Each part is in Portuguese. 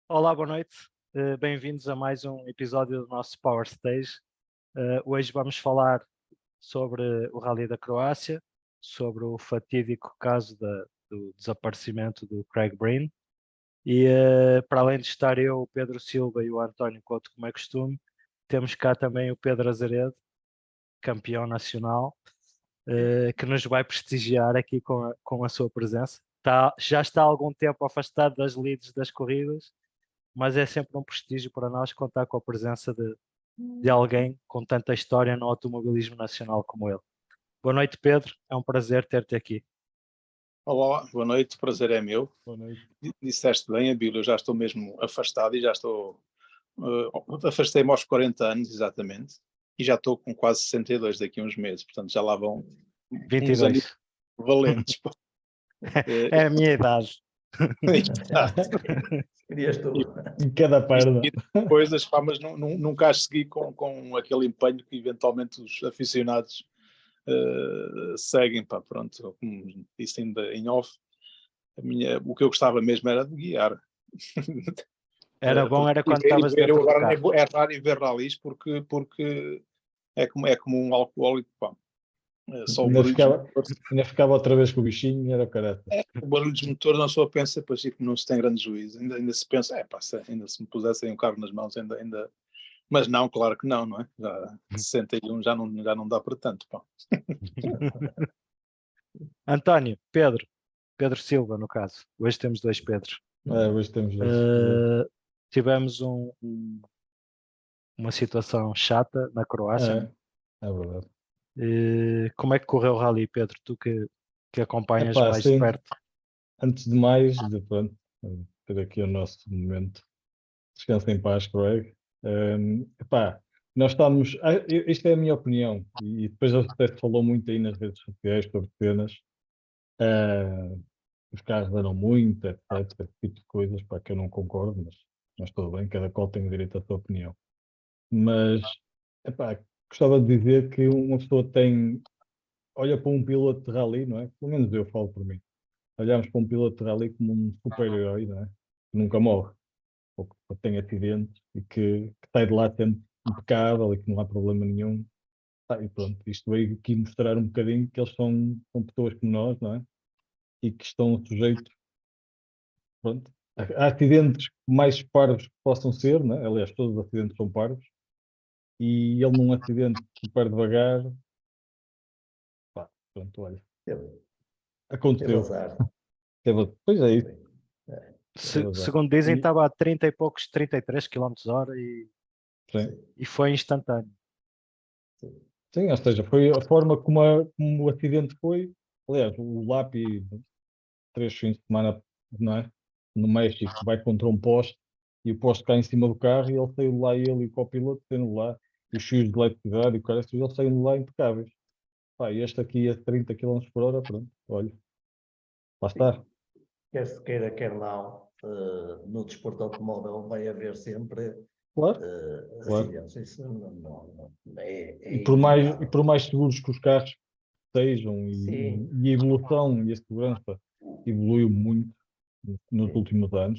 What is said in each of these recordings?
Olá, boa noite. Bem-vindos a mais um episódio do nosso Power Stage. Hoje vamos falar sobre o Rally da Croácia, sobre o fatídico caso do desaparecimento do Craig Breen. E para além de estar eu, o Pedro Silva e o António Couto, como é costume, temos cá também o Pedro Azeredo, campeão nacional, que nos vai prestigiar aqui com a sua presença. Já está há algum tempo afastado das lides das corridas, mas é sempre um prestígio para nós contar com a presença de alguém com tanta história no automobilismo nacional como ele. Boa noite, Pedro. É um prazer ter-te aqui. Olá, boa noite, o prazer é meu. Boa noite. Disseste bem, Abílio, eu já estou mesmo afastado e já estou. Afastei-me aos 40 anos, exatamente, e já estou com quase 62 daqui a uns meses, portanto já lá vão uns 22. anos valentes. É a minha idade. Querias tu. Em cada perna. Coisas, pá, mas nunca as segui com aquele empenho que eventualmente os aficionados seguem, pá, pronto, como disse ainda em off, o que eu gostava mesmo era de guiar. Era bom, era quando estavas dentro do carro. É raro em ver ralis porque é como um alcoólico, pá. Só o ainda ficava outra vez com o bichinho, era o careta. O barulho de motor, não só pensa, pois não se tem grande juízo. Ainda se pensa, ainda se me pusessem um carro nas mãos, ainda. Mas não, claro que não é? Já 61 já não dá para tanto, pá. António, Pedro Silva, no caso. Hoje temos dois Pedros. Hoje temos dois. Tivemos uma situação chata na Croácia. É verdade. Como é que correu o Rally, Pedro? Tu que acompanhas mais sim. de perto. Antes de mais, ter aqui o nosso momento. Descansa em paz, Craig. Nós estamos. Isto é a minha opinião, e depois até se falou muito aí nas redes sociais sobre cenas. Os carros eram muito, etc. Esse tipo de coisas, para que eu não concordo, mas tudo bem, cada qual tem o direito à sua opinião. Mas, gostava de dizer que uma pessoa olha para um piloto de rally, não é? Pelo menos eu falo por mim. Olhamos para um piloto de rally como um super-herói, não é? Que nunca morre, ou que tem acidentes e que sai de lá sempre impecável e que não há problema nenhum. E pronto, isto veio aqui mostrar um bocadinho que eles são pessoas como nós, não é? E que estão sujeitos, pronto, a acidentes mais parvos que possam ser, não é? Aliás, todos os acidentes são parvos. E ele num acidente super devagar, pronto, olha. Aconteceu. Pois é isso. Segundo dizem, estava a 30 e poucos, 33 km/h e foi instantâneo. Sim, ou seja, foi a forma como o acidente foi. Aliás, o Lapi, 3 fins de semana, não é? No México, vai contra um poste e o poste cai em cima do carro e ele saiu de lá, ele e o copiloto saindo de lá, e os fios de eletricidade e o cara, eles saíram de lá impecáveis. Este aqui a 30 km/h, pronto, olha, lá está. Quer se queira, quer não, no desporto automóvel vai haver sempre acidentes. Isso não e por mais seguros que os carros sejam, e a evolução e a segurança evoluiu muito nos últimos anos,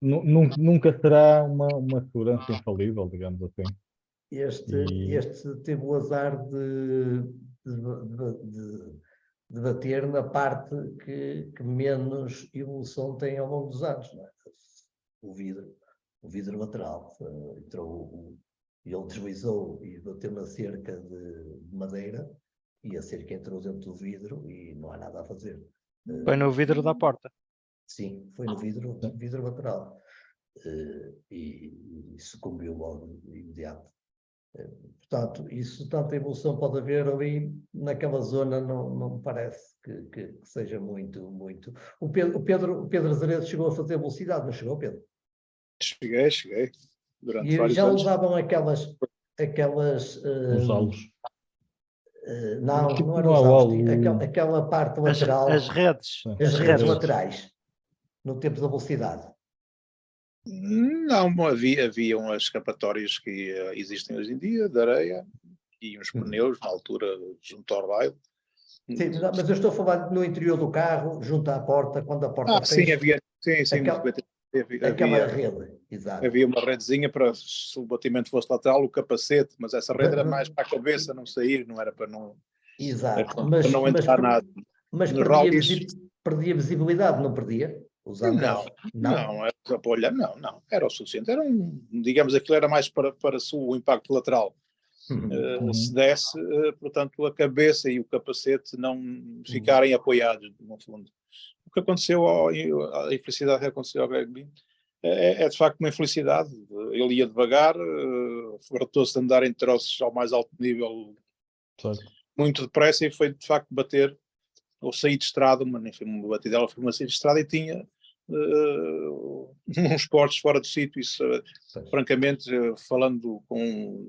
nunca será uma segurança infalível, digamos assim. Este teve o azar de bater na parte que menos evolução tem ao longo dos anos, não é? O vidro lateral. Ele deslizou e bateu na cerca de madeira e a cerca entrou dentro do vidro e não há nada a fazer. Foi no vidro da porta? Sim, foi no vidro lateral. E sucumbiu logo de imediato. Portanto, tanta evolução pode haver ali naquela zona, não me parece que seja muito. O Pedro Azeredo chegou a fazer velocidade, não chegou, Pedro? Cheguei. Durante vários já anos. usavam aquelas os halos. Não era os halos, aquela parte lateral. As redes. As redes laterais, no tempo da velocidade. Não, haviam as escapatórias que existem hoje em dia, de areia, e uns pneus, na altura, junto ao rail. Sim, mas eu estou a falar no interior do carro, junto à porta, quando a porta fecha. Sim, Sim, sim, Aquela- havia, aquela rede, exato. havia uma redezinha para se o batimento fosse lateral, o capacete, mas essa rede era mais para a cabeça não sair, não era para não, Exato, para não entrar nada. mas Nos perdia, rallies, perdia visibilidade, não perdia? Usando não, não? não, era só para olhar, não, era o suficiente. Era digamos, aquilo era mais para o impacto lateral. Se desse, portanto, a cabeça e o capacete não ficarem apoiados, no fundo. O que aconteceu, a infelicidade que aconteceu ao Greg Bean, é de facto uma infelicidade. Ele ia devagar, fartou-se de andar em troços ao mais alto nível Certo. muito depressa e foi de facto bater ou sair de estrada, mas nem foi uma batidela, foi uma saída de estrada e tinha uns portos fora do sítio. Isso, francamente, falando com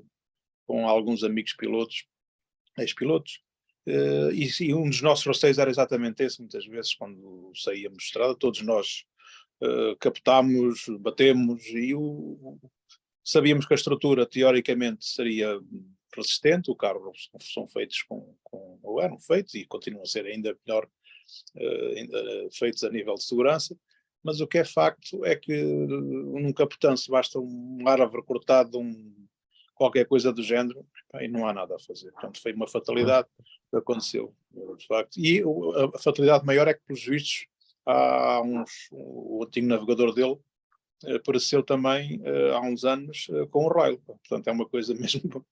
alguns amigos pilotos, ex-pilotos, e um dos nossos receios era exatamente esse. Muitas vezes, quando saíamos de estrada, todos nós captámos, batemos e sabíamos que a estrutura teoricamente seria resistente, o carro são feitos ou eram feitos e continuam a ser ainda melhor feitos a nível de segurança, mas o que é facto é que num capotão-se basta um árvore cortado, qualquer coisa do género, e não há nada a fazer. Portanto, foi uma fatalidade que aconteceu, de facto. E a fatalidade maior é que, pelos vistos, o antigo navegador dele apareceu também há uns anos com o rail. Portanto, é uma coisa mesmo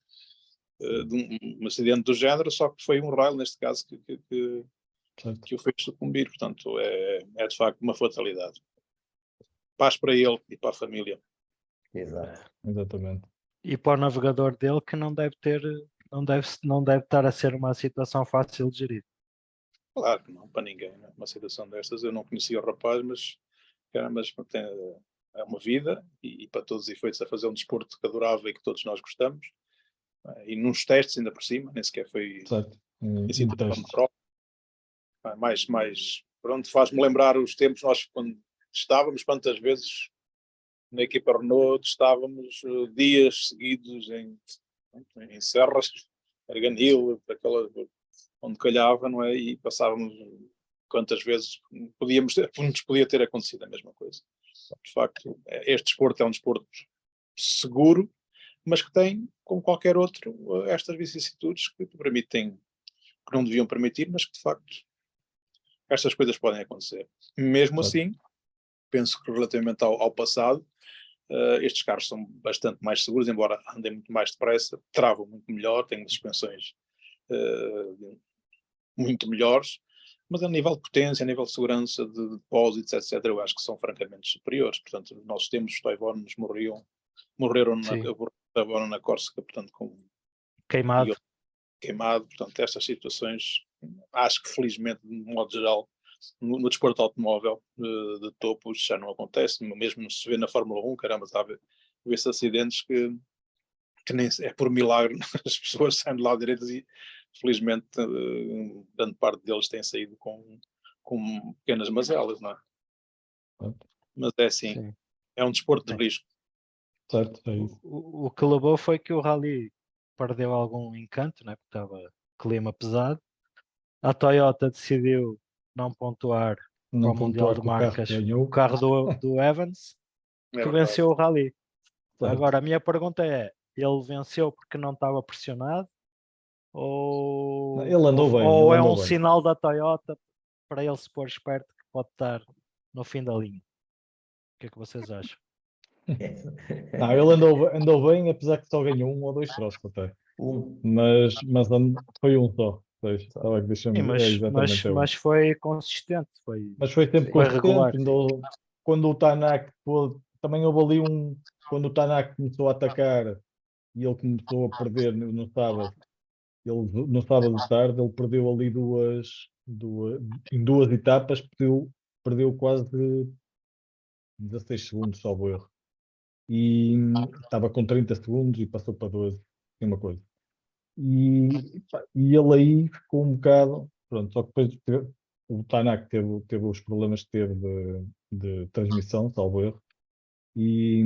de um acidente do género, só que foi um rail, neste caso, que o fez sucumbir. Portanto, é de facto uma fatalidade. Paz para ele e para a família. Exato. Exatamente. E para o navegador dele que não deve estar a ser uma situação fácil de gerir. Claro que não, para ninguém. Né? Uma situação destas, eu não conhecia o rapaz, mas é uma vida e para todos os efeitos a fazer um desporto que adorava e que todos nós gostamos. E nos testes ainda por cima, nem sequer foi Certo. em situação de prova. Pronto, faz-me lembrar os tempos nós quando estávamos, quantas vezes na equipa Renault estávamos dias seguidos em serras, Arganil, onde calhava, não é? E passávamos quantas vezes nos podia ter acontecido a mesma coisa. De facto, este desporto é um desporto seguro, mas que tem, como qualquer outro, estas vicissitudes que permitem, que não deviam permitir, mas que de facto estas coisas podem acontecer. Mesmo assim, penso que relativamente ao passado, estes carros são bastante mais seguros, embora andem muito mais depressa, travam muito melhor, têm suspensões muito melhores, mas a nível de potência, a nível de segurança, de depósitos, etc., eu acho que são francamente superiores. Portanto, nós temos os Toivones morreram na Córsega, portanto, Queimado. Queimado. Portanto, estas situações, acho que felizmente, de modo geral, no desporto automóvel de topo, isso já não acontece, mesmo se vê na Fórmula 1, caramba, está a ver-se acidentes que nem é por milagre, as pessoas saem do lado direito e felizmente grande parte deles têm saído com pequenas mazelas, não é? Mas é assim, Sim. é um desporto de risco. Certo, é isso. O que levou foi que o Rally perdeu algum encanto, né? Porque estava clima pesado. A Toyota decidiu não pontuar para o Mundial de Marcas o carro do Evans, que venceu o Rally. Certo. Agora, a minha pergunta é, ele venceu porque não estava pressionado? Ou, Ele andou bem, ou ele é andou um bem. sinal da Toyota para ele se pôr esperto que pode estar no fim da linha? O que é que vocês acham? Não, ele andou bem, apesar que só ganhou 1 ou 2 troços até. Mas foi um só. Exatamente Mas foi consistente. Mas foi sempre foi consistente. regular. Quando o Tanak também houve ali quando o Tanak começou a atacar e ele começou a perder no sábado. Ele no sábado de tarde ele perdeu ali em 2 etapas, perdeu quase 16 segundos, salvo erro. E estava com 30 segundos e passou para 12, uma coisa. E ele aí ficou um bocado, pronto, só que depois o Tanak teve os problemas que teve de transmissão, salvo erro, e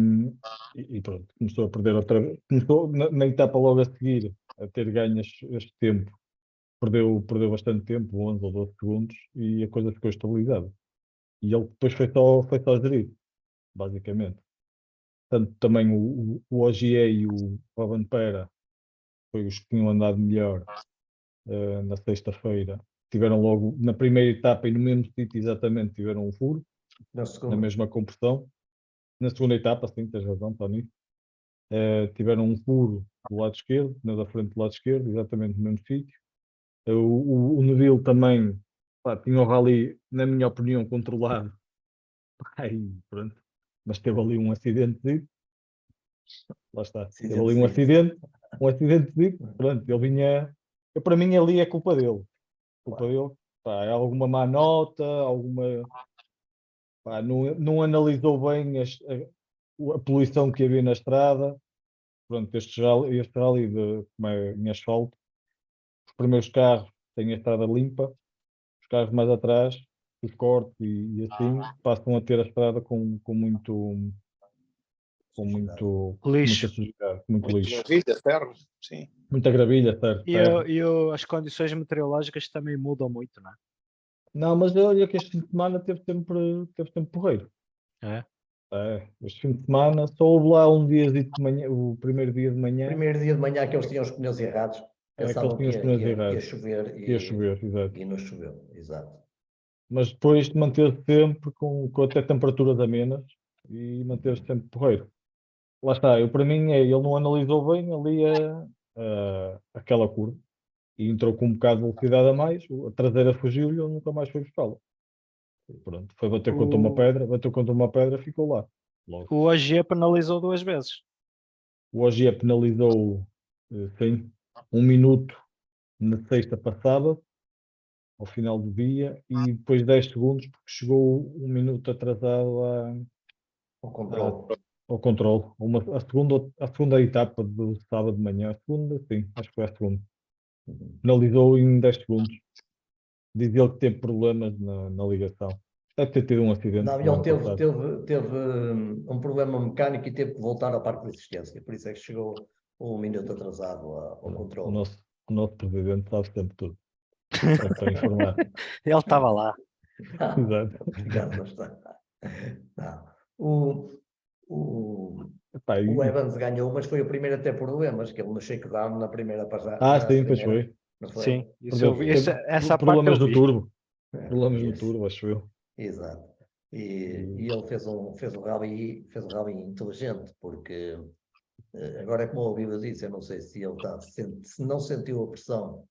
pronto, começou a perder outra vez. Começou na etapa logo a seguir a ter ganho este tempo. Perdeu bastante tempo, 11 ou 12 segundos, e a coisa ficou estabilizada. E ele depois foi só gerir, basicamente. Tanto também o Ogier e o Rovanpera foi os que tinham andado melhor na sexta-feira. Tiveram logo, na primeira etapa e no mesmo sítio exatamente, tiveram um furo, Na na segunda. mesma compressão. Na segunda etapa, sim, tens razão, Tony. Tiveram um furo do lado esquerdo, na da frente do lado esquerdo, exatamente no mesmo sítio. O Neville também, pá, tinha o rally, na minha opinião, controlado. Aí, pronto. Mas teve ali um acidente, lá está. Teve ali um acidente, pronto, ele vinha. Para mim ali é culpa dele. Culpa dele. Pá, é alguma má nota, pá, não analisou bem a poluição que havia na estrada. Pronto, este rally como é em asfalto, os primeiros carros têm a estrada limpa, os carros mais atrás, os cortes e assim, passam a ter a estrada Lixo. muita sujidade, muito Muito lixo. gravilha, ferro, sim. Muita gravilha, certo, terra. As condições meteorológicas também mudam muito, não Não, mas olha que este fim de semana teve sempre porreiro. é? Este fim de semana só houve lá um dia de manhã, o primeiro dia de manhã, Primeiro dia de manhã que eles tinham os pneus errados, que eles pensavam tinham os pneus errados, chover que ia chover, exato. e não choveu, exato. Mas depois manteve-se sempre com até temperaturas amenas e manteve-se sempre porreiro. Lá está, para mim ele não analisou bem ali aquela curva e entrou com um bocado de velocidade a mais, a traseira fugiu-lhe, ele nunca mais foi buscá-la. Pronto, foi bater contra uma pedra, bateu contra uma pedra, ficou lá. Logo. O AG penalizou 2 vezes. O Ogier penalizou, sim, 1 minuto na sexta passada, ao final do dia, e depois 10 segundos, porque chegou 1 minuto atrasado O controle. ao controle. A segunda etapa do sábado de manhã, a segunda, sim, acho que foi a segunda. Penalizou em 10 segundos. Diz ele que teve problemas na ligação. Deve ter tido um acidente Não, no ele ano passado. teve um problema mecânico e teve que voltar ao parque de assistência, por isso é que chegou 1 minuto atrasado ao O controle. nosso presidente sabe sempre tudo. Só para informar. Ele estava lá. Exato. Obrigado, não está. Não. Epá, O Evans ganhou, mas foi o primeiro a ter problemas, que ele no shakedown na primeira passada. sim, pois foi. Não foi? Sim, isso eu vi. Teve Essa parte problemas eu do vi. turbo. Problemas no Isso. turbo, acho eu. Exato. E ele fez um rally inteligente, porque agora é como o Viva disse, eu não sei se ele se não sentiu a pressão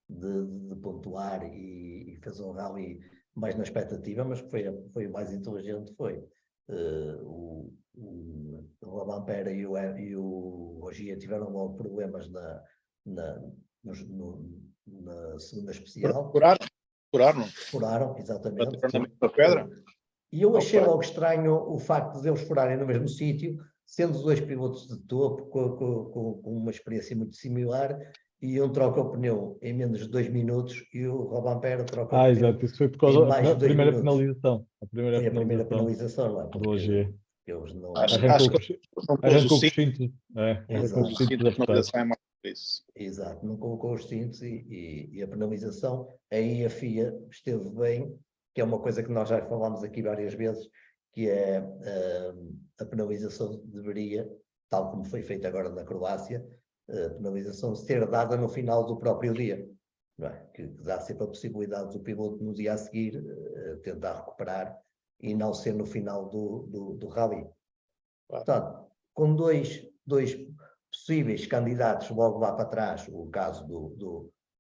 de pontuar e fez um rally mais na expectativa, mas foi o mais inteligente, foi. O Rovanpera e o Ogier tiveram logo problemas na segunda especial. Furaram, Exatamente. na mesma pedra. E eu achei logo estranho o facto de eles furarem no mesmo sítio, sendo os dois pilotos de topo, com uma experiência muito similar, e um troca o pneu em menos de 2 minutos e o Rovanpera troca o pneu Exato, isso foi por em causa mais da de 2 primeira minutos. penalização. Foi a primeira penalização, não é? do Ogier. Eles não... Arrancou com os cintos. Arrancou com os cintos da penalização é mais por isso. Exato, não colocou os cintos e a penalização, aí a FIA esteve bem, que é uma coisa que nós já falámos aqui várias vezes, que é a penalização deveria, tal como foi feito agora na Croácia, a penalização ser dada no final do próprio dia, não é? Que dá sempre a possibilidade do piloto no dia a seguir tentar recuperar e não ser no final do rally. Portanto, com dois possíveis candidatos logo lá para trás, o caso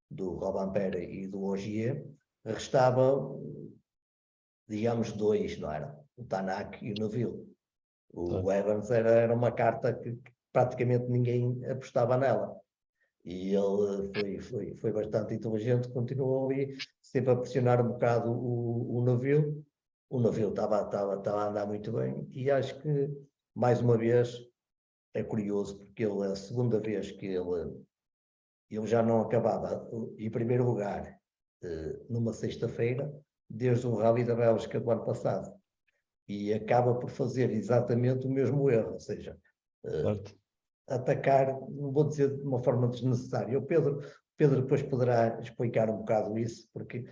do Rovanpera e do Ogier, restava, digamos, 2, não era? O Tanak e o Neville. O Evans era uma carta que praticamente ninguém apostava nela. E ele foi bastante inteligente, continuou ali, sempre a pressionar um bocado o Neville. O Neville estava a andar muito bem e acho que, mais uma vez, é curioso, porque ele, a segunda vez que ele já não acabava em primeiro lugar numa sexta-feira, desde o Rally da Bélgica do ano passado. E acaba por fazer exatamente o mesmo erro, ou seja, atacar, não vou dizer de uma forma desnecessária. O Pedro depois poderá explicar um bocado isso, porque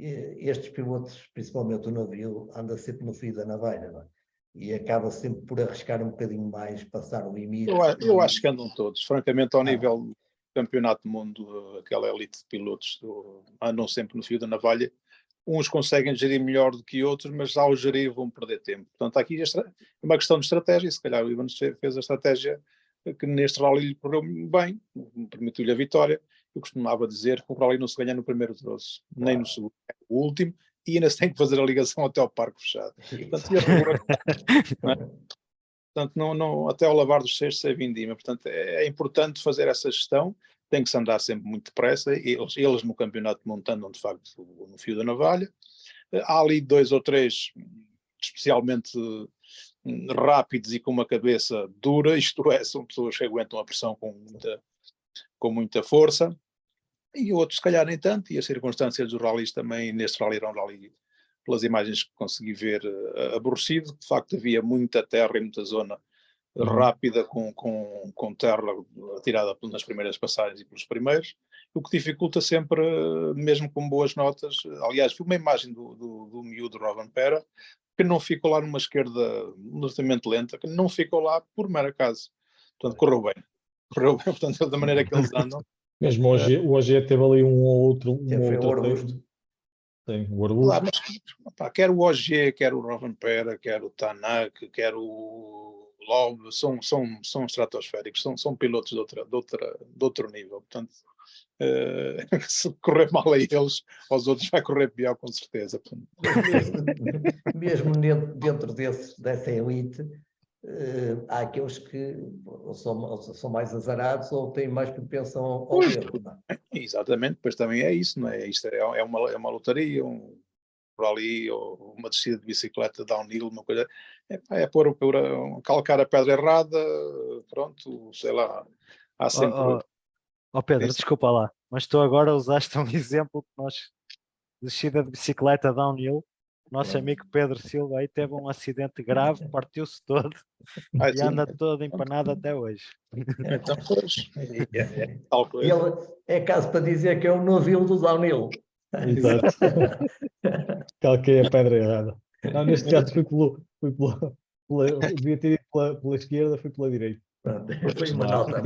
estes pilotos, principalmente o navio, anda sempre no fio da navalha, não é? E acaba sempre por arriscar um bocadinho mais, passar o limite. Eu acho que andam todos, francamente, ao nível do campeonato do mundo, aquela elite de pilotos andam sempre no fio da navalha. Uns conseguem gerir melhor do que outros, mas ao gerir vão perder tempo. Portanto, aqui é uma questão de estratégia, e se calhar o Evans fez a estratégia que neste rally lhe correu bem, permitiu-lhe a vitória. Eu costumava dizer que o rally não se ganha no primeiro troço, nem no segundo, é o último, e ainda se tem que fazer a ligação até ao parque fechado. Portanto, não, até ao lavar dos cestos é vindima. Portanto, é importante fazer essa gestão, tem que se andar sempre muito depressa, eles no campeonato montando de facto no fio da navalha. Há ali 2 ou 3 especialmente rápidos e com uma cabeça dura, isto é, são pessoas que aguentam a pressão com muita força, e outros se calhar nem tanto, e as circunstâncias dos rallies também, neste rally era um rally, pelas imagens que consegui ver, aborrecido. De facto havia muita terra e muita zona rápida com terra atirada nas primeiras passagens e pelos primeiros, o que dificulta sempre, mesmo com boas notas. Aliás, vi uma imagem do miúdo Rovanpera, que não ficou lá numa esquerda relativamente lenta, que não ficou lá por mero acaso. Portanto, correu bem, portanto, da maneira que eles andam. Mesmo o AG teve ali um ou outro. Foi o Arbusto. Tem o Arbusto. Quer o OG, quer o Rovanpera, quer o Tanak, quer o Lob, são estratosféricos, são pilotos de outro nível. Portanto, se correr mal a eles, aos outros vai correr pior, com certeza. Mesmo dentro dessa elite, há aqueles que são mais azarados ou têm mais propensão ao erro. Exatamente, pois também é isso, não é? Isto é uma lotaria, por ali, ou uma descida de bicicleta downhill, uma coisa, calcar a pedra errada, pronto, sei lá, há sempre... Pedro, desculpa lá, mas tu agora usaste um exemplo que nós, descida de bicicleta downhill, nosso amigo Pedro Silva aí teve um acidente grave, partiu-se todo e anda todo empanado até hoje. Então, pois, Ele é caso para dizer que é o novilo do downhill. Exato. Calquei a pedra errada. Não, neste caso devia ter ido pela esquerda, fui pela direita. Foi uma nota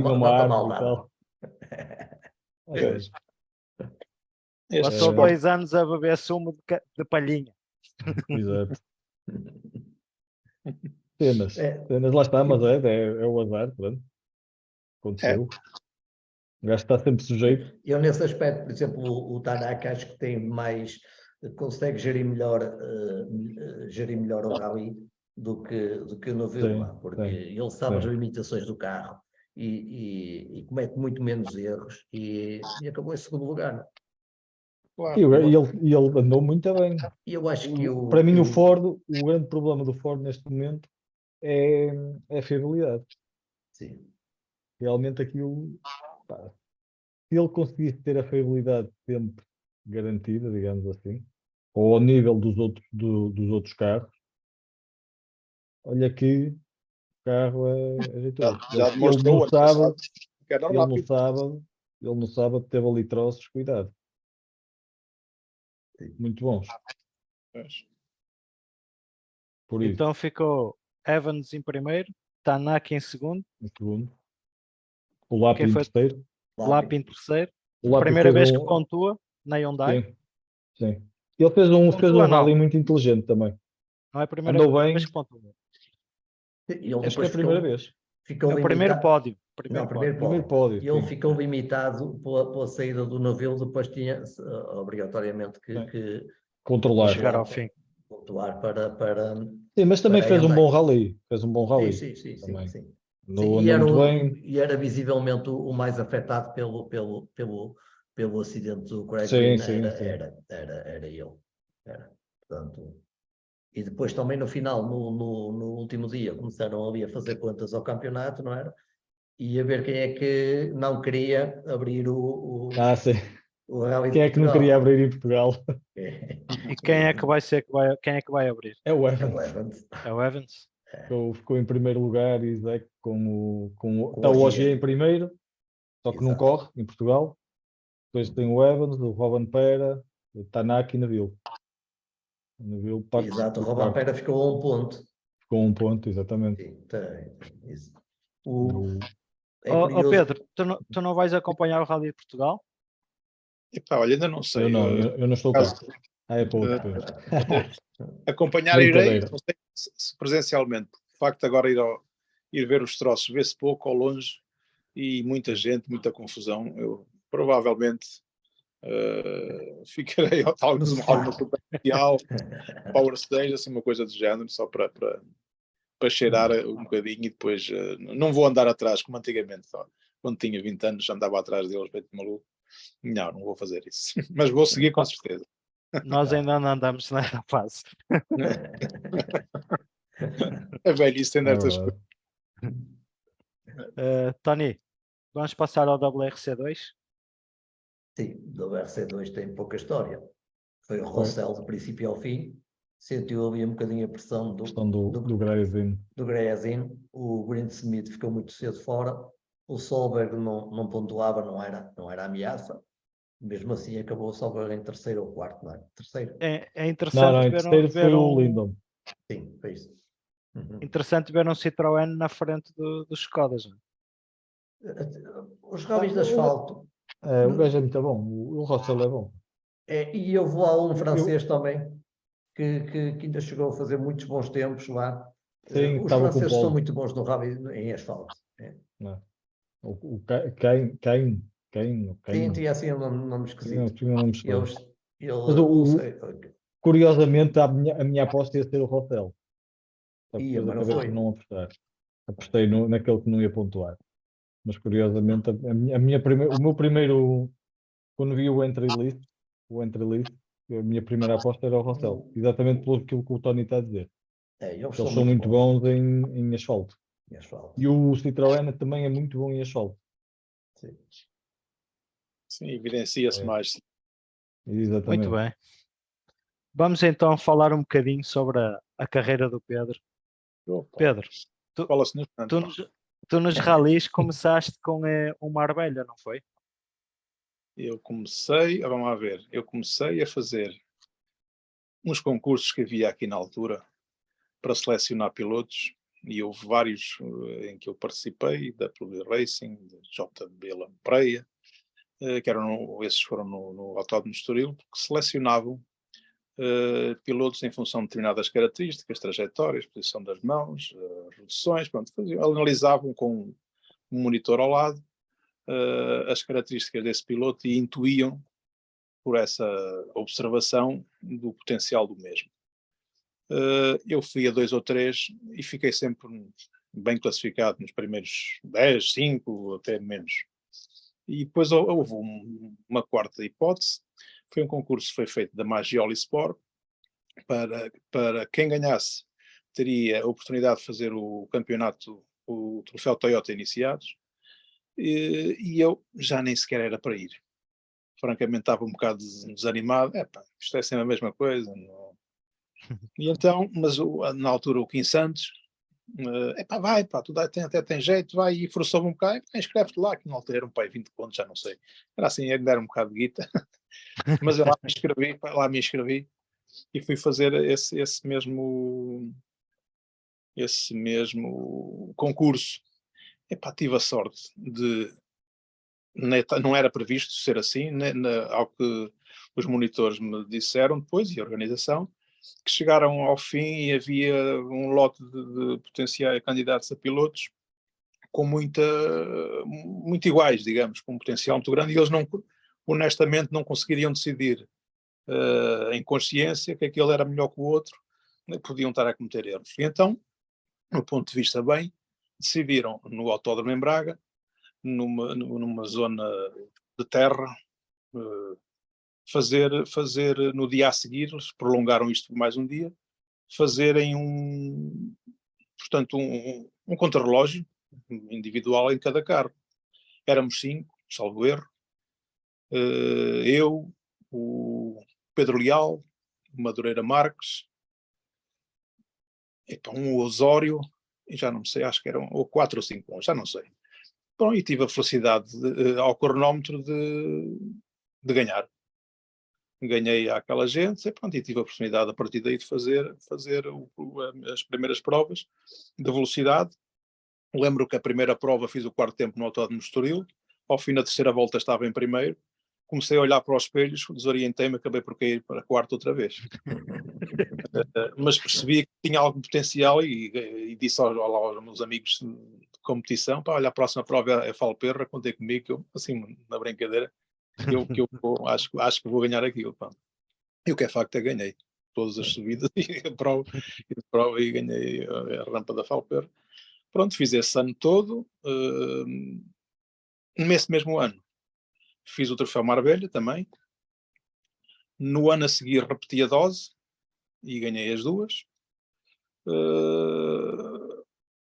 mal dada. Passou 2 anos a beber sumo de palhinha. Exato. Cenas, lá está, mas é o azar, pronto. Aconteceu. O gajo está sempre sujeito. Eu nesse aspecto, por exemplo, o Tanaka acho que tem mais, consegue gerir melhor o rally do que o novelo, porque ele sabe as limitações do carro e comete muito menos erros e acabou em segundo lugar. Claro. E ele andou muito bem. Eu acho que para mim o grande problema do Ford neste momento é a fiabilidade. Sim. Realmente aquilo, se ele conseguisse ter a fiabilidade sempre garantida, digamos assim, ou ao nível dos outros carros, olha que o carro é jeitoso. Já demonstrou ele no sábado teve ali troços, cuidado. Muito bons. Por então isso. Ficou Evans em primeiro, Tanak em segundo. O Lappi em terceiro. Lappi em terceiro. Primeira vez que pontua na Hyundai. Sim. Ele fez um rally muito inteligente também. Não é a primeira vez que pontua. Acho que é a primeira vez. É o primeiro pódio. Primeiro pódio. E ele ficou limitado pela saída do navio, depois tinha obrigatoriamente que controlar. Chegar ao fim. Controlar para sim, mas também fez um bom rally. Sim. E era visivelmente o mais afetado pelo acidente do Craig Green. Era ele. Portanto, e depois também no final, no último dia, começaram ali a fazer contas ao campeonato, não era? E a ver quem é que não queria abrir o Rally quem é que não queria abrir em Portugal? E quem é que vai abrir? É o Evans. É o Evans? Ficou em primeiro lugar, Isaac, está o OG em primeiro, só que não corre em Portugal. Depois tem o Evans, o Rovanpera, Tanak e Neville. Neville Exato, o Robampera ficou a 1 ponto. ficou 1 ponto, exatamente. Sim, tem isso. É Ó curioso. Pedro, tu não vais acompanhar o Rally de Portugal? Epá, olha, ainda não sei. Eu não estou cá. É para outro Pedro. Acompanhar irei, Brincadeira. não sei se presencialmente. De facto, agora ir ver os troços, vê-se pouco ao longe e muita gente, muita confusão. Eu provavelmente ficarei alguma superficial, Power Stage, assim, uma coisa do género, só para cheirar um bocadinho e depois não vou andar atrás como antigamente. Só. Quando tinha 20 anos andava atrás deles, feito maluco. Não vou fazer isso. Mas vou seguir com certeza. Nós ainda não andamos nessa fase. A velhice tem É destas verdade. coisas. Tony, vamos passar ao WRC2? Sim, do RC2 tem pouca história. Foi o Foi. Rossell do princípio ao fim. Sentiu ali um bocadinho a pressão Questão do Grazin. do Grayazin. O Greensmith ficou muito cedo fora. O Solberg não pontuava, não era ameaça. Mesmo assim acabou o Solberg em terceiro ou quarto, não é? Terceiro. É interessante Não, em terceiro ver foi o Lindon. Sim, foi isso. Interessante ver um Citroën na frente dos Skodas. Os rallies de asfalto. O gajo é muito bom. O Russell é bom. E eu vou a um francês também, que ainda chegou a fazer muitos bons tempos lá. Sim, Os estava com o franceses são Paulo. muito bons no rally em asfalto. Não. O Cain. Sim, tinha assim um nome esquisito. Tinha um nome estranho. Mas Não sei. curiosamente, a minha aposta ia ser o Russell. Só que Ia, depois mas não acabei foi. por não apostar. Apostei naquele que não ia pontuar. Mas curiosamente, o meu primeiro, quando vi o entry list, a minha primeira aposta era o Russell. Exatamente pelo aquilo que o Tony está a dizer. Eles Eles são muito bons em asfalto. em asfalto. E o Citroën também é muito bom em asfalto. Sim. Sim, evidencia-se mais. Exatamente. Muito bem. Vamos então falar um bocadinho sobre a carreira do Pedro. Opa, Pedro, fala-se no tanto. tu nos rallies começaste com uma Arbelha, não foi? Vamos lá ver, eu comecei a fazer uns concursos que havia aqui na altura para selecionar pilotos e houve vários em que eu participei, da PB Racing, da JB Lampreia, esses foram no Autódromo de Estoril, que selecionavam pilotos em função de determinadas características, trajetórias, posição das mãos, reduções, pronto, analisavam com um monitor ao lado as características desse piloto e intuíam por essa observação do potencial do mesmo. Eu fui a 2 ou 3 e fiquei sempre bem classificado nos primeiros 10, 5, até menos. E depois houve uma quarta hipótese, foi um concurso que foi feito da Magioli Sport, para quem ganhasse teria a oportunidade de fazer o campeonato, o troféu Toyota Iniciados, e eu já nem sequer era para ir. Francamente estava um bocado desanimado, isto é sempre a mesma coisa. Não. E então, mas na altura o Kim Santos, vai, tu até tem jeito, vai, e forçou-me um bocado, inscreve-te lá, que na altura era um pai 20 pontos, já não sei. Era assim, ainda era um bocado de guita. Mas eu lá me inscrevi e fui fazer esse mesmo concurso. Tive a sorte de, não era previsto ser assim, ao que os monitores me disseram depois, e a organização, que chegaram ao fim e havia um lote de potenciais candidatos a pilotos com muito iguais, digamos, com um potencial muito grande, e eles honestamente não conseguiriam decidir em consciência que aquele era melhor que o outro, podiam estar a cometer erros. E então, no ponto de vista bem, decidiram no Autódromo em Braga, numa zona de terra, fazer no dia a seguir, eles prolongaram isto por mais um dia, fazerem um contrarrelógio individual em cada carro. Éramos 5, salvo erro, eu, o Pedro Leal, o Madureira Marques, um Osório, e já não sei, acho que eram ou 4 ou 5, já não sei. Bom, e tive a felicidade ao cronómetro de ganhar. ganhei àquela gente, e pronto, e tive a oportunidade a partir daí de fazer as primeiras provas de velocidade. Lembro que a primeira prova fiz o quarto tempo no Autódromo de Estoril, ao fim da terceira volta estava em primeiro, comecei a olhar para os espelhos, desorientei-me, acabei por cair para quarto outra vez. Mas percebi que tinha algum potencial e disse aos meus amigos de competição, pá, olha, a próxima prova é Falperra, contei comigo, que eu, assim, na brincadeira, que eu acho que vou ganhar aquilo, pá. E o que é facto é que ganhei todas as subidas e a prova e ganhei a rampa da Falperra. Pronto, fiz esse ano todo. Nesse mesmo ano fiz o Troféu Marbella também. No ano a seguir repeti a dose e ganhei as duas.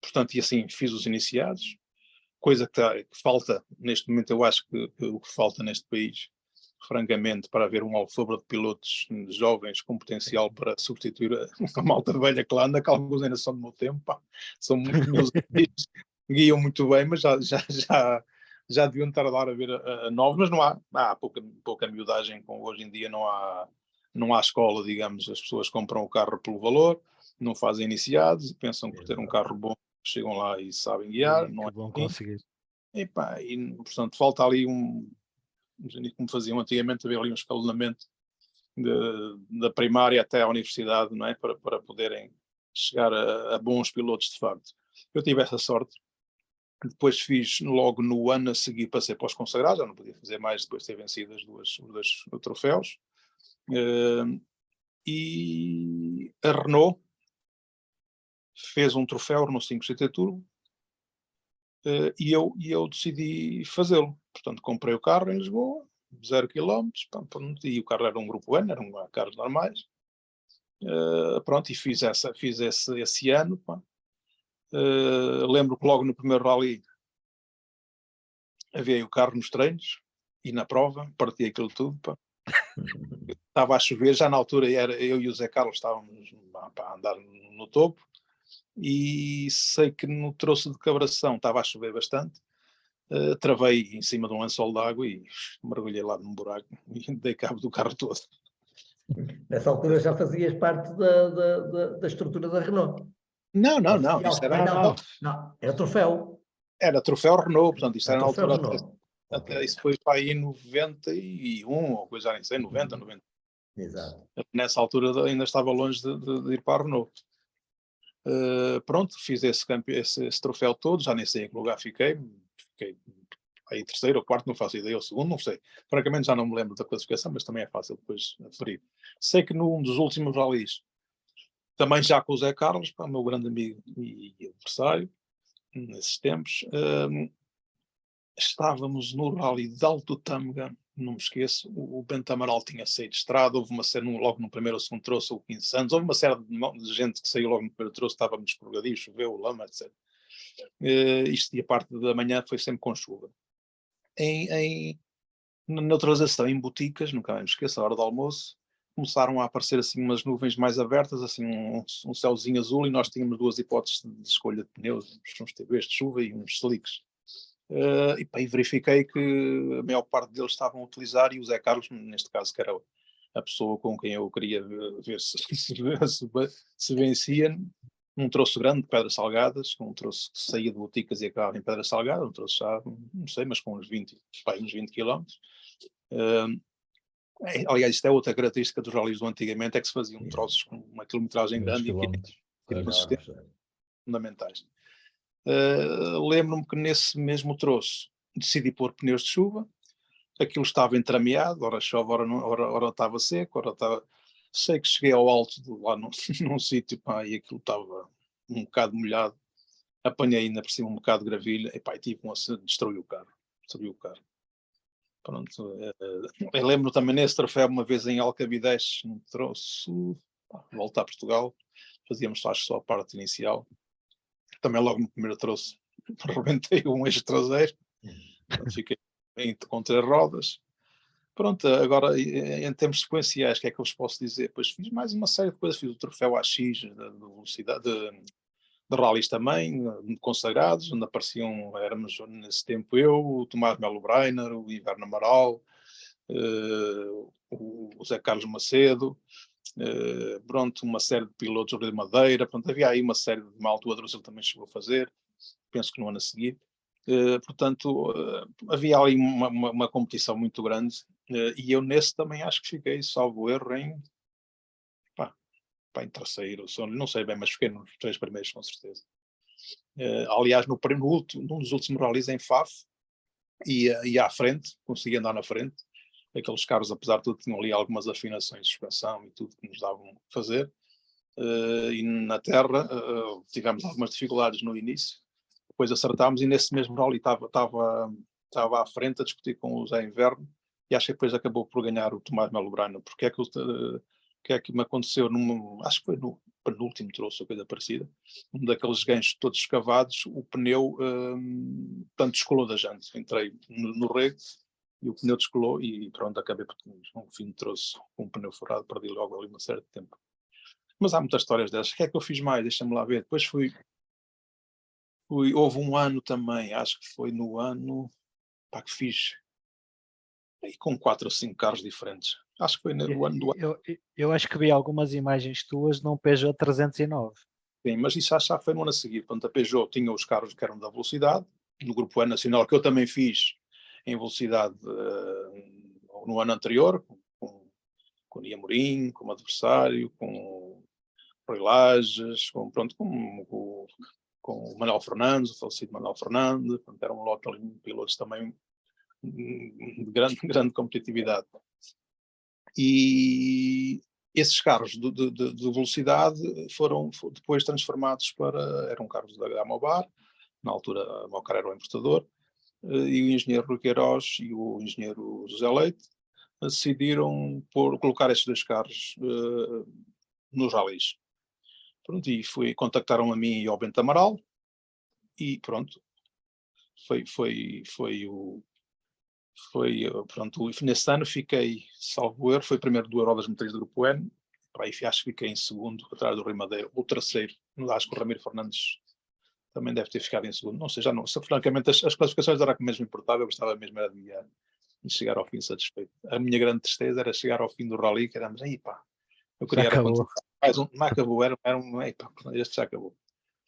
Portanto, e assim fiz os iniciados. Coisa que falta neste momento, eu acho que o que falta neste país, francamente, para haver um alfobre de pilotos jovens com potencial para substituir a malta velha que lá anda, que alguns ainda são do meu tempo, pá. São meus amigos, guiam muito bem, mas já deviam tardar a ver a novos, mas não há pouca miudagem, com hoje em dia não há escola, digamos, as pessoas compram o carro pelo valor, não fazem iniciados, pensam que por ter um carro bom chegam lá e sabem guiar, não é vão assim. conseguir. E, portanto, falta ali como faziam antigamente, haver ali um escalonamento da primária até à universidade, não é? Para poderem chegar a bons pilotos de facto. Eu tive essa sorte. Depois fiz, logo no ano a seguir, passei para os consagrados, já não podia fazer mais depois de ter vencido os dois troféus. E a Renault fez um troféu Renault 5 GT Turbo, e eu decidi fazê-lo. Portanto, comprei o carro em Lisboa, 0 km, e o carro era um grupo N, eram carros normais. Pronto, e fiz esse ano. Lembro que logo no primeiro rally havia o carro nos treinos e na prova, parti aquilo tudo. Estava a chover, já na altura eu e o Zé Carlos estávamos a andar no topo, e sei que no troço de cabração estava a chover bastante. Travei em cima de um lençol de água e mergulhei lá num buraco e dei cabo do carro todo. Nessa altura já fazias parte da estrutura da Renault. Não, Isso era troféu. Era troféu Renault, portanto, isto era na Troféu altura, Renault. até isso foi para aí em 91, ou coisa, já nem sei, 90. Exato. Nessa altura ainda estava longe de ir para a Renault. Pronto, fiz esse troféu todo, já nem sei em que lugar fiquei aí terceiro ou quarto, não faço ideia, ou segundo, não sei. Francamente já não me lembro da classificação, mas também é fácil depois aferir. Sei que num dos últimos rallies, também já com o Zé Carlos, meu grande amigo e adversário, nesses tempos, estávamos no rally de Alto Tâmega, não me esqueço, o Bento Amaral tinha saído de estrada, houve uma série, logo no primeiro ou segundo troço, ou 15 anos, houve uma série de gente que saiu logo no primeiro troço, estávamos escorregadios, choveu, lama, etc. Isto e a parte da manhã foi sempre com chuva. Na neutralização em Boticas, nunca mais me esqueço, a hora do almoço, começaram a aparecer assim umas nuvens mais abertas, assim um céuzinho azul, e nós tínhamos duas hipóteses de escolha de pneus, uns TBs de chuva e uns slicks. E verifiquei que a maior parte deles estavam a utilizar, e o Zé Carlos, neste caso, que era a pessoa com quem eu queria ver se vencia, um troço grande de Pedras Salgadas, um troço que saía de Boticas e acabava em Pedras Salgadas, um troço já, não sei, mas com uns 20 km. Aliás, isto é outra característica dos rallies do antigamente, é que se faziam troços com uma quilometragem grande e fundamentais. Lembro-me que nesse mesmo troço decidi pôr pneus de chuva, aquilo estava entrameado, ora chove, ora estava seco, ora estava... Sei que cheguei ao alto lá num sítio, e aquilo estava um bocado molhado, apanhei ainda por cima um bocado de gravilha, e tive um acidente, destruiu o carro. Pronto, eu lembro também nesse troféu, uma vez em Alcabides, num troço, volta a Portugal, fazíamos só a parte inicial, também logo no primeiro troço, rebentei um eixo traseiro, fiquei com 3 rodas. Pronto, agora em termos sequenciais, o que é que eu vos posso dizer? Pois fiz mais uma série de coisas, fiz o troféu AX de velocidade, de rallies também, consagrados, onde apareciam, éramos nesse tempo eu, o Tomás Melo Breiner, o Iverno Amaral, o Zé Carlos Macedo, pronto, uma série de pilotos, o Rio de Madeira, pronto, havia aí uma série de malta, o Adrosil também chegou a fazer, penso que no ano a seguir. Portanto, havia ali uma competição muito grande, e eu nesse também acho que fiquei, salvo erro, em terceiro, não sei bem, mas fiquei nos 3 primeiros com certeza. Aliás, num dos últimos rallies em Faf, ia à frente, conseguia andar na frente. Aqueles carros, apesar de tudo, tinham ali algumas afinações de suspensão e tudo que nos davam a fazer. E na terra tivemos algumas dificuldades no início, depois acertámos, e nesse mesmo rally estava à frente a discutir com o Zé Inverno, e acho que depois acabou por ganhar o Tomás Melo Brano, porque é que me aconteceu acho que foi no penúltimo troço, ou coisa parecida, um daqueles ganchos todos escavados, o pneu tanto descolou da jante. Entrei no rego e o pneu descolou, e pronto, acabei por um fim de troço com um pneu furado, perdi logo ali uma série de tempo. Mas há muitas histórias dessas. O que é que eu fiz mais? Deixa-me lá ver. Depois houve um ano também, acho que foi no ano que fiz aí com 4 ou 5 carros diferentes. Acho que foi no ano do ano. Eu acho que vi algumas imagens tuas num Peugeot 309. Sim, mas isso já foi no ano a seguir. Portanto, a Peugeot tinha os carros que eram da velocidade, no grupo E Nacional, que eu também fiz em velocidade no ano anterior, com o Niamorim, como adversário, com o Lages, com o Manuel Fernandes, o falecido Manuel Fernandes. Portanto, era um lote ali de pilotos também de grande competitividade. E esses carros de velocidade foram depois transformados eram carros da gama Bar, na altura a Mocar era o importador, e o engenheiro Rui Queiroz e o engenheiro José Leite decidiram colocar esses 2 carros nos rallies. Pronto, e contactaram a mim e ao Bento Amaral, e pronto, pronto, nesse ano fiquei, salvo erro, foi primeiro do Euro das Motores do Grupo N, aí acho que fiquei em segundo, atrás do Rui Madeira, o terceiro, acho que o Ramiro Fernandes também deve ter ficado em segundo, não sei, já não, francamente as classificações era o que mesmo importava, eu gostava mesmo era de chegar ao fim satisfeito. A minha grande tristeza era chegar ao fim do rally, que éramos, aí pá, eu queria era continuar, não acabou, este já acabou.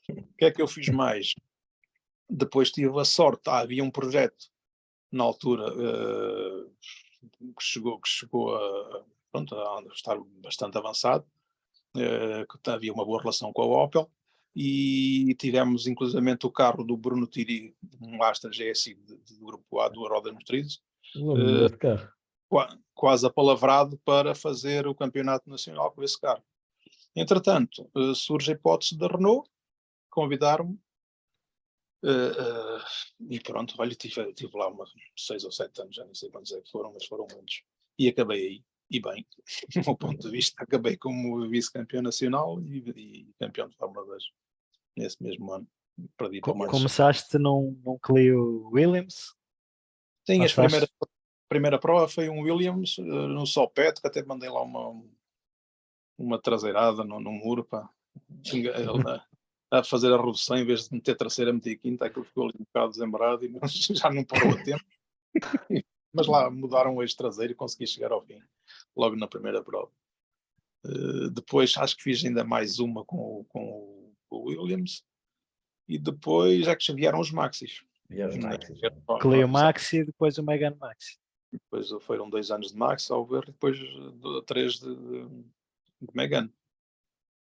O que é que eu fiz mais? Depois tive a sorte, havia um projeto na altura que chegou a estar bastante avançado, que havia uma boa relação com a Opel, e tivemos inclusivamente o carro do Bruno Tiri, um Astra GSI do grupo A do Rodas Motrizes, quase apalavrado para fazer o campeonato nacional com esse carro. Entretanto, surge a hipótese da Renault convidar-me, e pronto, olha, tive lá 6 ou 7 anos, já não sei quantos é que foram, mas foram muitos, e acabei aí, e bem, do meu ponto de vista, acabei como vice-campeão nacional e campeão de Fórmula 2 nesse mesmo ano. Perdi para mais. Começaste num Clio Williams? Sim, a primeira prova foi um Williams no Sopete, que até mandei lá uma traseirada no muro, pá, a fazer a redução, em vez de meter terceira, meter quinta, aquilo ficou ali um bocado desembarado e já não parou a tempo. Mas lá mudaram o eixo traseiro e consegui chegar ao fim, logo na primeira prova. Depois acho que fiz ainda mais uma com o Williams, e depois é que vieram os Maxis. Clio Maxi e depois o Megane Maxi. Depois foram 2 anos de Maxi, ao ver, depois 3 de Megane.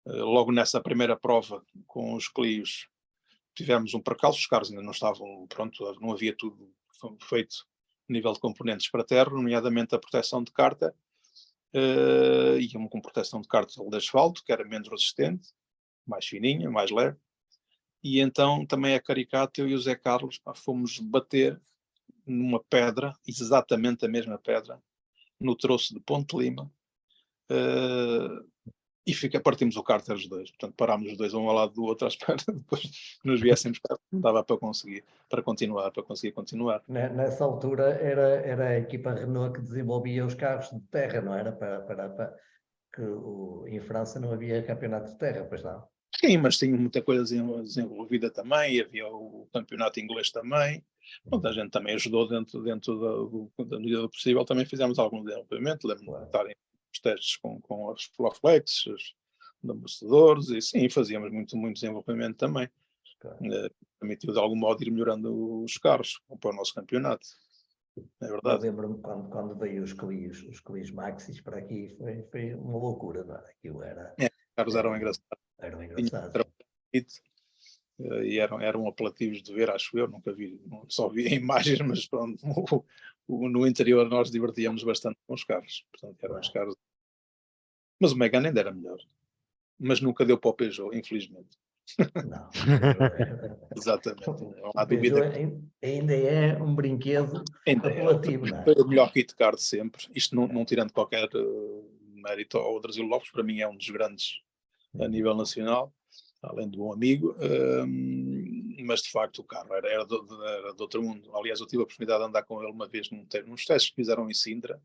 Logo nessa primeira prova com os Clios tivemos um percalço, os carros ainda não estavam, pronto, não havia tudo feito a nível de componentes para terra, nomeadamente a proteção de cárter, e uma com proteção de cárter de asfalto, que era menos resistente, mais fininha, mais leve, e então também é caricato, eu e o Zé Carlos fomos bater numa pedra, exatamente a mesma pedra, no troço de Ponte Lima, e partimos o cárter os dois. Portanto, parámos os dois um ao lado do outro à espera, depois nos viéssemos cá, não dava para conseguir continuar. Nessa altura era a equipa Renault que desenvolvia os carros de terra, não era? Em França não havia campeonato de terra, pois não? Sim, mas tinha muita coisa desenvolvida também, e havia o campeonato inglês também. Pronto, a gente também ajudou dentro da medida do possível, também fizemos algum desenvolvimento, lembro-me de estar em testes com os Flowflex, os amortecedores, e sim, fazíamos muito desenvolvimento também. Permitiu de algum modo ir melhorando os carros para o nosso campeonato. É Eu verdade. lembro-me quando veio os Clios Maxis para aqui, foi uma loucura, não é? Aquilo era... Os carros eram engraçados. Eram engraçados. E eram apelativos de ver, acho eu, nunca vi, só vi em imagens, mas pronto, no interior nós divertíamos bastante com os carros, portanto eram os carros. Mas o Megane ainda era melhor, mas nunca deu para o Peugeot, infelizmente. Não. Exatamente, não há O Peugeot dúvida. ainda é um brinquedo apelativo, não é? Foi o melhor kit car de sempre, isto não tirando qualquer mérito ao Drasil Lopes, para mim é um dos grandes a nível nacional, além de bom amigo, mas de facto o carro era de outro mundo. Aliás, eu tive a oportunidade de andar com ele uma vez nos testes que fizeram em Sintra,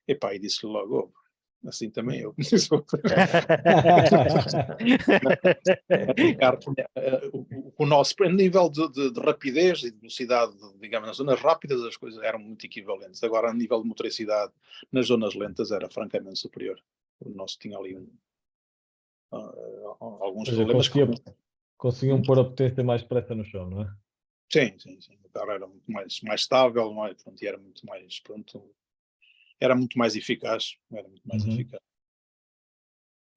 e disse-lhe logo, assim também eu. O nosso a nível de rapidez e de velocidade, digamos, nas zonas rápidas as coisas eram muito equivalentes. Agora, a nível de motricidade, nas zonas lentas era francamente superior. O nosso tinha ali alguns problemas. Conseguiam pôr a potência mais depressa no chão, não é? Sim. O carro era muito mais estável, pronto, e era muito mais, era muito mais eficaz.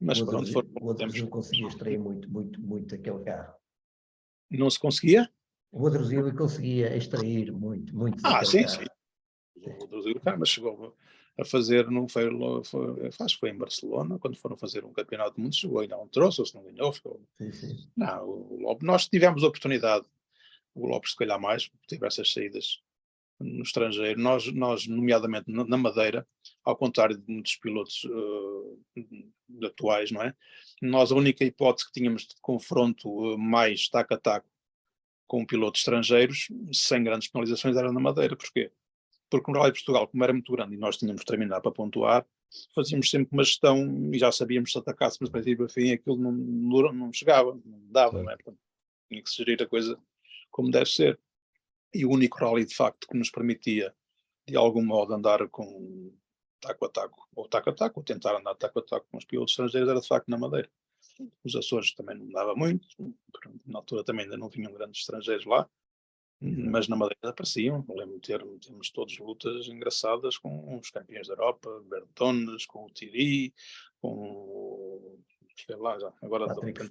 Mas pronto, o outro Brasil conseguia extrair muito aquele carro. Não se conseguia? O outro Brasil conseguia extrair muito daquele carro. Sim. O Brasil, mas chegou a fazer, não foi, acho que foi em Barcelona, quando foram fazer um campeonato do mundo, chegou e não trouxe, ou se não ganhou. Sim. Não, o Lopes, nós tivemos a oportunidade, o Lopes se calhar mais, teve essas saídas no estrangeiro, nós nomeadamente na Madeira, ao contrário de muitos pilotos atuais, não é? Nós a única hipótese que tínhamos de confronto mais taco a taco com pilotos estrangeiros, sem grandes penalizações, era na Madeira. Porquê? Porque no Rally de Portugal, como era muito grande e nós tínhamos de terminar para pontuar, fazíamos sempre uma gestão e já sabíamos se atacássemos para princípio a fim, aquilo não chegava, não dava, não é? Portanto, tinha que se gerir a coisa como deve ser. E o único rally de facto que nos permitia de algum modo andar com taco a taco, ou tentar andar taco a taco com os pilotos estrangeiros era de facto na Madeira. Os Açores também não dava muito, na altura também ainda não vinham grandes estrangeiros lá, mas na Madeira apareciam. Lembro-me de termos todos lutas engraçadas com os campeões da Europa, Bertones, com o Thierry, com sei lá, já, agora Patrick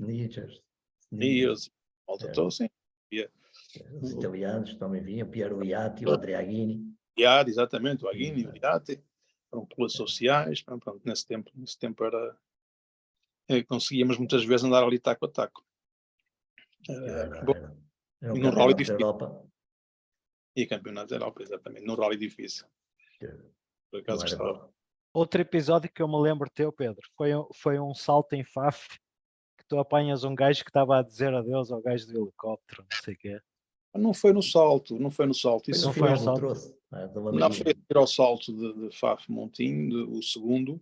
Sniers, malta toda, sim. Os italianos também vinham, Piero Iatti, o Andrea Aghini. Exatamente, o Aghini, o Iatti, foram pilotos sociais, pronto, nesse tempo era, conseguíamos muitas vezes andar ali taco a taco. Era um e num rally campeonato da Europa. E campeonato da Europa, exatamente, num rally difícil. Por acaso gostava. Outro episódio que eu me lembro teu, Pedro, foi um salto em Faf, que tu apanhas um gajo que estava a dizer adeus ao gajo do helicóptero, não sei o quê. Não foi no salto. Isso não foi no salto. Não, foi a seguir ao salto de Faf Montinho, o segundo,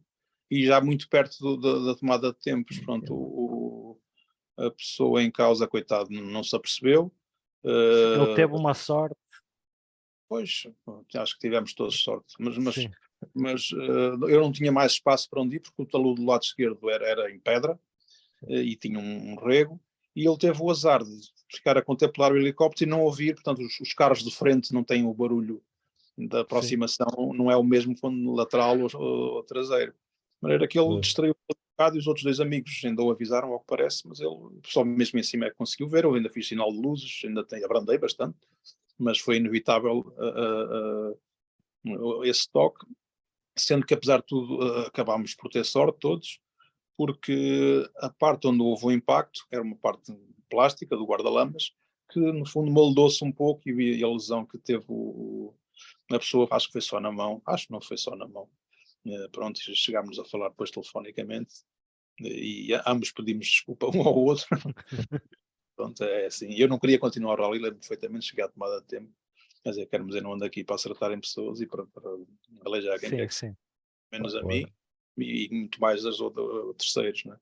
e já muito perto da tomada de tempos. Pronto, a pessoa em causa, coitado, não se apercebeu. Ele teve uma sorte. Pois, acho que tivemos todos sorte, mas eu não tinha mais espaço para onde ir, porque o talude do lado esquerdo era em pedra e tinha um rego, e ele teve o azar de ficar a contemplar o helicóptero e não ouvir. Portanto, os carros de frente não têm o barulho da aproximação, não é o mesmo quando no lateral ou traseiro. De maneira que ele distraiu um bocado, e os outros dois amigos ainda o avisaram, ao que parece, mas ele só mesmo em cima é que conseguiu ver. Eu ainda fiz sinal de luzes, abrandei bastante, mas foi inevitável esse toque, sendo que apesar de tudo acabámos por ter sorte todos, porque a parte onde houve o impacto era uma parte plástica do guarda-lamas, que no fundo moldou-se um pouco, e a lesão que teve a pessoa, acho que foi só na mão, acho que não foi só na mão. Pronto, chegámos a falar depois telefonicamente e ambos pedimos desculpa um ao outro. Pronto, é assim. Eu não queria continuar o rally, lembro perfeitamente, cheguei à tomada de tempo, mas quero dizer, não ando aqui para acertar em pessoas e para aleijar quem quer que seja, menos a mim e muito mais das outros terceiros, não é?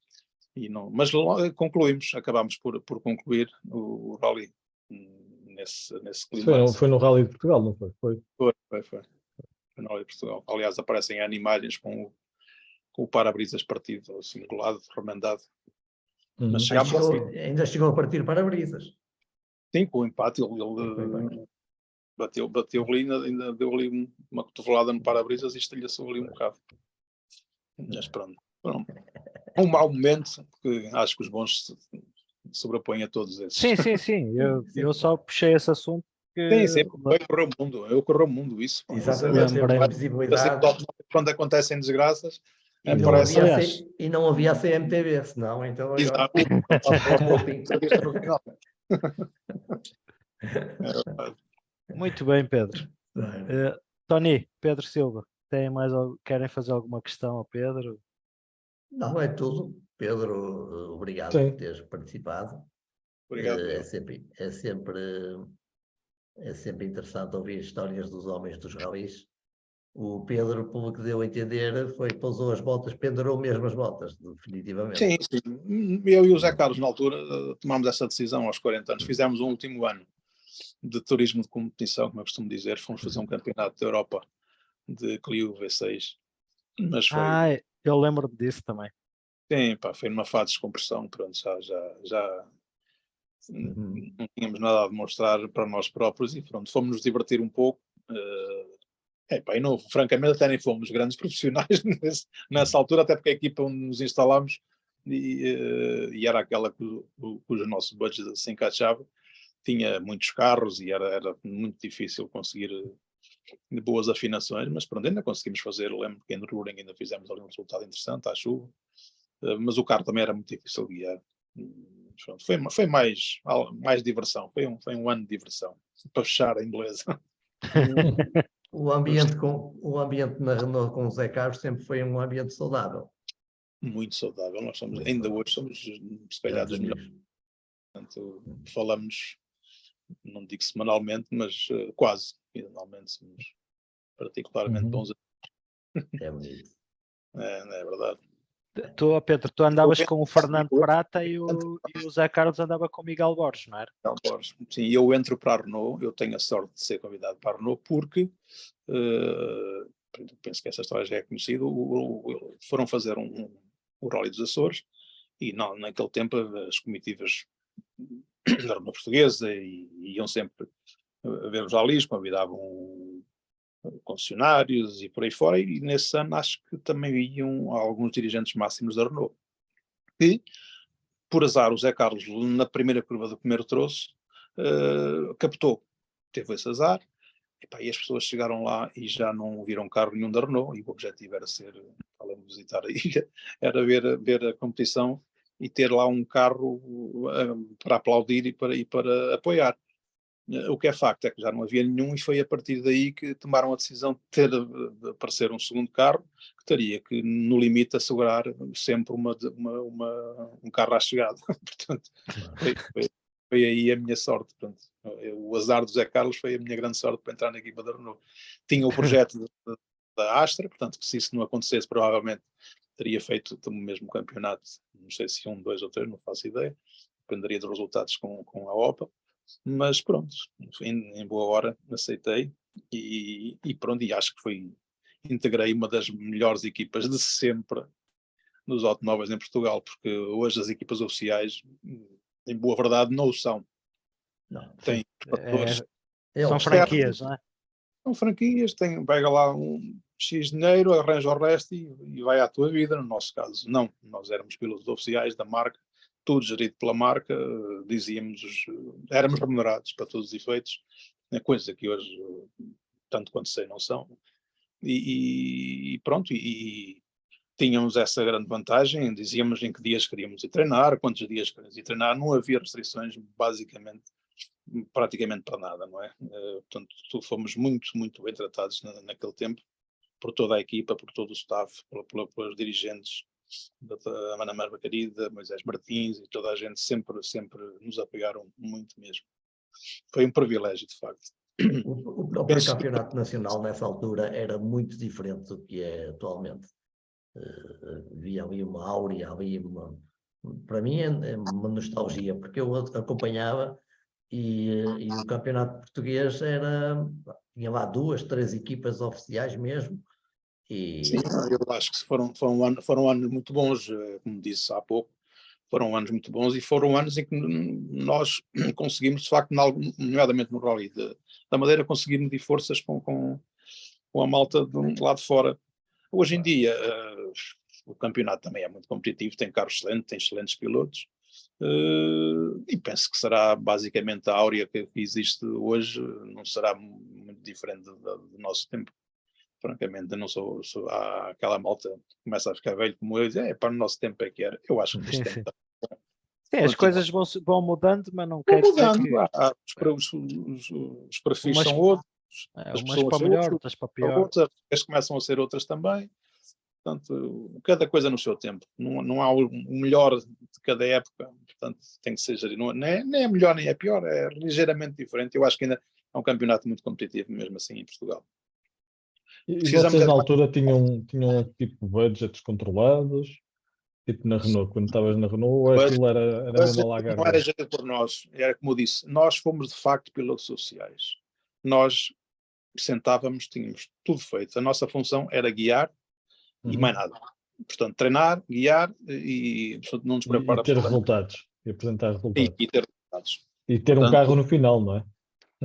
E não, mas concluímos, acabámos por concluir o rally nesse clima. Foi no Rally de Portugal, não foi? Foi no Rally de Portugal. Aliás, aparecem imagens com o para-brisas partido, assim, do lado, remendado. Mas chegámos ainda chegou a partir para-brisas. Sim, com o empate, ele bateu ali, ainda deu ali uma cotovelada no para-brisas e estilha-se ali um bocado. Mas pronto. Um mau momento, porque acho que os bons se sobrepõem a todos esses. Sim. Eu só puxei esse assunto porque... Sim, correu o mundo isso. Exatamente, teve uma visibilidade. Quando acontecem desgraças, E não havia a CMTV, senão então agora... Muito bem, Pedro. Tony, Pedro Silva, querem fazer alguma questão ao Pedro? Não, é tudo. Pedro, obrigado por teres participado. Obrigado. É sempre interessante ouvir histórias dos homens dos ralis. O Pedro, pelo que deu a entender, pousou as botas, pendurou mesmo as botas, definitivamente. Sim. Eu e o Zé Carlos, na altura, tomámos essa decisão aos 40 anos. Fizemos um último ano de turismo de competição, como eu costumo dizer. Fomos fazer um campeonato da Europa de Clio V6. Mas foi... eu lembro-me disso também. Sim, foi numa fase de descompressão, pronto, já não tínhamos nada a demonstrar para nós próprios e pronto, fomos nos divertir um pouco. E não, francamente até nem fomos grandes profissionais nessa altura, até porque a equipa onde nos instalámos e era aquela cujo nosso budget se encaixava, tinha muitos carros e era muito difícil conseguir boas afinações, mas pronto, ainda conseguimos fazer. Eu lembro que em Nürburgring ainda fizemos ali um resultado interessante à chuva, mas o carro também era muito difícil de guiar. Pronto, foi mais diversão, foi um ano de diversão, para fechar em beleza. O ambiente na Renault com o Zé Carlos sempre foi um ambiente saudável. Muito saudável. Nós ainda hoje somos, se calhar, dos melhores. Portanto, falamos, não digo semanalmente, mas quase. Finalmente somos particularmente bons. É bonito. É verdade. Pedro, tu andavas com o Fernando Prata e o Zé Carlos andava com o Miguel Borges, não era? Sim, eu entro para a Renault, eu tenho a sorte de ser convidado para a Renault porque, penso que essa história já é conhecida, foram fazer o Rally dos Açores e naquele tempo as comitivas da Renault portuguesa iam sempre ver os rallies, convidavam concessionários e por aí fora, e nesse ano acho que também iam alguns dirigentes máximos da Renault. E, por azar, o Zé Carlos, na primeira curva do primeiro troço, captou, teve esse azar, e as pessoas chegaram lá e já não viram carro nenhum da Renault, e o objetivo era além de visitar a ilha, era ver a competição e ter lá um carro para aplaudir e para apoiar. O que é facto é que já não havia nenhum e foi a partir daí que tomaram a decisão de aparecer um segundo carro que teria que, no limite, assegurar sempre um carro à chegada. Portanto, foi aí a minha sorte. Portanto, o azar do Zé Carlos foi a minha grande sorte para entrar na equipa da Renault. Tinha o projeto da Astra, portanto, que se isso não acontecesse, provavelmente teria feito o mesmo campeonato, não sei se 1, 2 ou 3, não faço ideia, dependeria dos resultados com a OPA. Mas pronto, em boa hora aceitei e pronto, e acho que integrei uma das melhores equipas de sempre nos automóveis em Portugal, porque hoje as equipas oficiais, em boa verdade, não o são. Tem são franquias, não é? São franquias, pega lá um X dinheiro, arranja o resto e vai à tua vida. No nosso caso, não. Nós éramos pilotos oficiais da marca, tudo gerido pela marca, éramos remunerados para todos os efeitos, coisa que hoje, tanto quanto sei, não são. E pronto, e tínhamos essa grande vantagem, dizíamos em que dias queríamos ir treinar, quantos dias queríamos ir treinar, não havia restrições, praticamente para nada, não é? Portanto, fomos muito, muito bem tratados naquele tempo, por toda a equipa, por todo o staff, pelos dirigentes, da Ana Margarida, Moisés Martins e toda a gente sempre nos apoiaram muito mesmo. Foi um privilégio, de facto. O próprio campeonato nacional nessa altura era muito diferente do que é atualmente. Havia ali uma áurea, havia para mim é uma nostalgia, porque eu acompanhava e o campeonato português tinha lá 2, 3 equipas oficiais mesmo. Sim, eu acho que foram anos muito bons, como disse há pouco, foram anos muito bons e foram anos em que nós conseguimos, de facto, nomeadamente no Rally da Madeira, conseguimos medir forças com a malta de lá de fora. Hoje em dia, o campeonato também é muito competitivo, tem carros excelentes, tem excelentes pilotos, e penso que será basicamente a áurea que existe hoje, não será muito diferente do nosso tempo. Francamente, eu não sou há aquela malta que começa a ficar velho como eu, e diz, para o nosso tempo é que era. Eu acho que neste tempo Sim, as coisas vão mudando, mas não vão quer dizer mudando. que Os perfis umas, são outros, as umas pessoas para são melhor, outras, outras para pior. as começam a ser outras também. Portanto, cada coisa no seu tempo. Não há o melhor de cada época. Portanto, tem que ser gerido. Nem é melhor nem é pior, é ligeiramente diferente. Eu acho que ainda é um campeonato muito competitivo, mesmo assim, em Portugal. E Precisamos vocês é na de altura tinham tipo budgets controlados, tipo na Renault, quando estavas na Renault, ou aquilo era mesmo a lagar não era gás? gerido por nós, era como eu disse, nós fomos de facto pilotos sociais. Nós sentávamos, tínhamos tudo feito. A nossa função era guiar e mais nada. Portanto, treinar, guiar e portanto, não nos E preocupar ter absolutamente. resultados, e apresentar resultados. E ter resultados. E ter um carro no final, não é?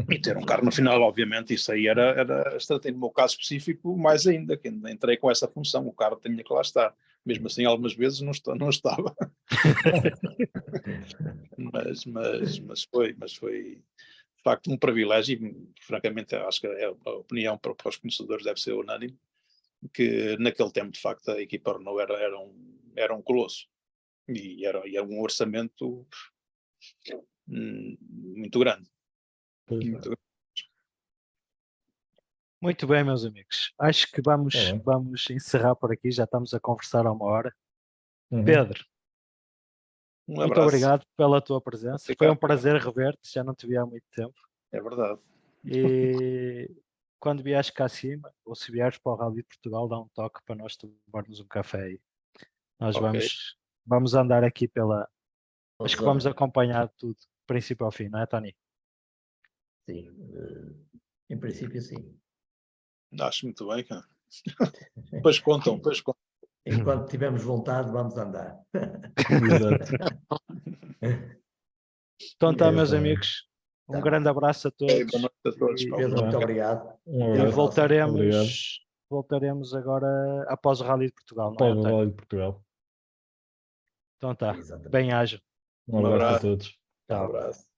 E ter um carro no final, obviamente, isso aí era estratégia. No meu caso específico, mais ainda, que entrei com essa função, o carro tinha que lá estar. Mesmo assim, algumas vezes não estava. mas foi de facto um privilégio e, francamente, acho que a opinião para os conhecedores deve ser unânime, que naquele tempo, de facto, a equipa Renault era um colosso e era um orçamento muito grande. Pois. Muito grande. Muito bem, meus amigos. Acho que Tá bem. vamos encerrar por aqui. Já estamos a conversar há uma hora. Uhum. Pedro, Um muito abraço. obrigado pela tua presença. Foi um prazer rever-te. Já não te vi há muito tempo. É verdade. E quando vieres cá acima, ou se vieres para o Rally de Portugal, dá um toque para nós tomarmos um café aí. Nós Ok. vamos andar aqui pela. Acho que vamos Zona. acompanhar tudo, princípio ao fim, não é, Tony? Sim, em princípio sim. Acho muito bem, cara. Depois contam. Enquanto tivermos vontade, vamos andar. Exato. Então tá, É meus isso aí. amigos. Um Tá. grande abraço a Boa todos. noite a todos. E, Pedro, muito obrigado. Um Até à e abraço. próxima. Obrigado. voltaremos agora após o Rally de Portugal, não é, Após o António? Rally de Portugal. Então tá. Exatamente. Bem-aja. Um Um abraço a abraço. todos. Um Tchau. abraço.